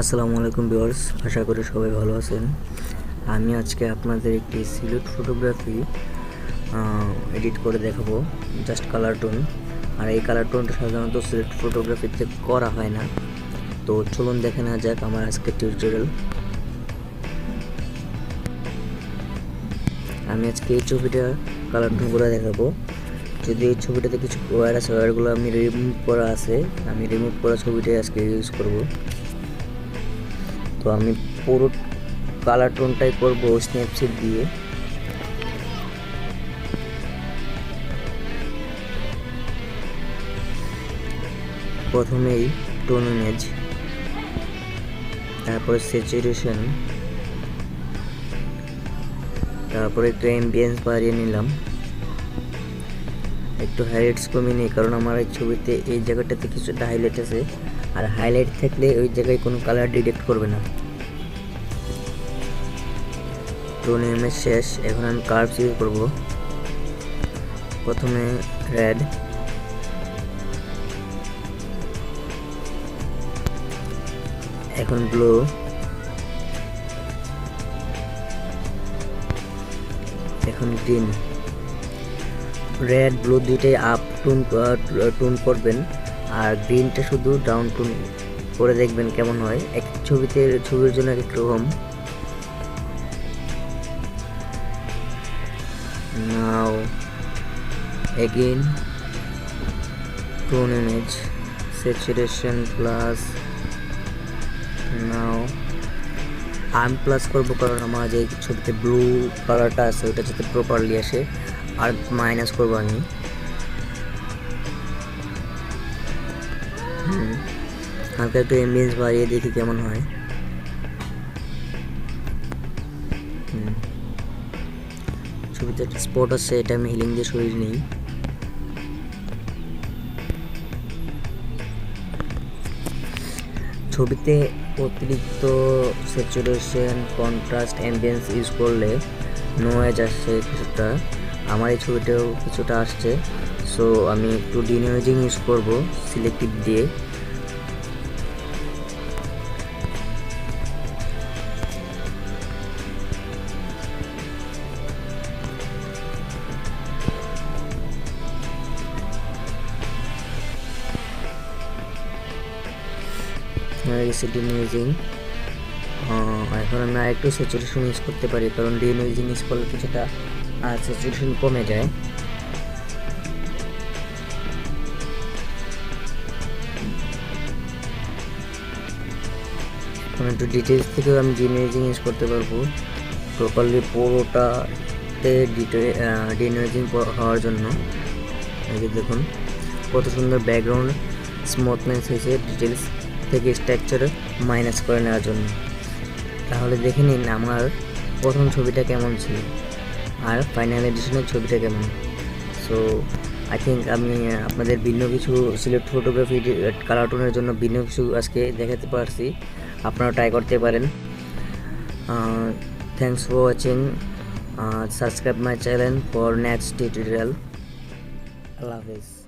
আসসালামু আলাইকুম ভিউয়ার্স, আশা করি সবাই ভালো আছেন। আমি আজকে আপনাদের একটি সিলেক্ট ফটোগ্রাফি এডিট করে দেখাবো, জাস্ট কালার টোন। আর এই কালার টোনটা সাধারণত সিলেক্ট ফটোগ্রাফিতে করা হয় না। তো চলুন দেখে নেওয়া যাক আমার আজকের টিউটোরিয়াল। আমি আজকে এই ছবিটা কালার টোন করে দেখাবো। যদি এই ছবিটাতে কিছু ওয়্যার আছে, ওয়্যারগুলো আমি রিমুভ করা আছে, আমি রিমুভ করা ছবিটাই আজকে ইউজ করব। তো আমি পুরো কালার টোনটাই করব স্ন্যাপসিড দিয়ে। প্রথমেই টোন ইমেজ, তারপরে স্যাচুরেশন, তারপরে একটু অ্যাম্বিয়েন্স বাড়িয়ে নিলাম, একটু হাইলাইটস কমিয়ে নিই, কারণ আমার এই ছবিতে এই জায়গাটাতে কিছুটা হাইলাইট আছে, আর হাইলাইট থাকলে ওই জায়গায় কোনো কালার ডিটেক্ট করবে না। টোন ইমেজ শেষ, এখন আমি কার্ভস ইউজ করব। প্রথমে রেড, এখন ব্লু, এখন গ্রিন। রেড ব্লু দুইটাই আপ টোন করবেন, আর গ্রিনটা শুধু ডাউন টোন করে দেখবেন কেমন হয়। এক ছবির জন্য এক রকম। নাও again tone image, saturation plus, নাও আমি প্লাস করবো কারণ আমার যে ছবিতে ব্লু কালারটা আছে ওটা যাতে প্রপারলি আসে, আর মাইনাস করবো আমি। হালকা একটু এমবিয়েন্স বাড়িয়ে দেখি কেমন হয়। ছবিতে একটা স্পট আছে, এটা আমি হিলিং দিয়ে সরিয়ে নিই। ছবিতে অতিরিক্ত স্যাচুরেশন, কন্ট্রাস্ট, অ্যাম্বিয়েন্স ইউজ করলে নয়েজ আসছে কিছুটা। আমার এই ছবিটাও কিছুটা আসছে, সো আমি একটু ডিনোয়েজিং ইউজ করব সিলেক্টিভ দিয়ে। ডিনোয়েজিং, এখন আমি আরেকটু স্যাচুরেশন ইউজ করতে পারি, কারণ ডিনোয়েজিং ইউজ করলে কিছুটা স্যাচুরেশন কমে যায়। এখন একটু ডিটেলস থেকেও আমি ডিনোয়েজিং ইউজ করতে পারবো প্রপারলি পুরোটাতে ডিনোয়েজিং হওয়ার জন্য। এই যে দেখুন কত সুন্দর ব্যাকগ্রাউন্ড স্মুথনেস হয়েছে ডিটেলস থেকে স্ট্রাকচারে মাইনাস করে নেওয়ার জন্য। তাহলে দেখে নিন আমার প্রথম ছবিটা কেমন ছিল আর ফাইনাল এডিশনের ছবিটা কেমন। সো আই থিঙ্ক আমি আপনাদের ভিন্ন কিছু সিলেক্ট ফটোগ্রাফি কালার টোনের জন্য ভিন্ন কিছু আজকে দেখাতে পারছি, আপনারা ট্রাই করতে পারেন। Thanks for watching, subscribe my channel for next tutorial. আল্লাহ হাফেজ।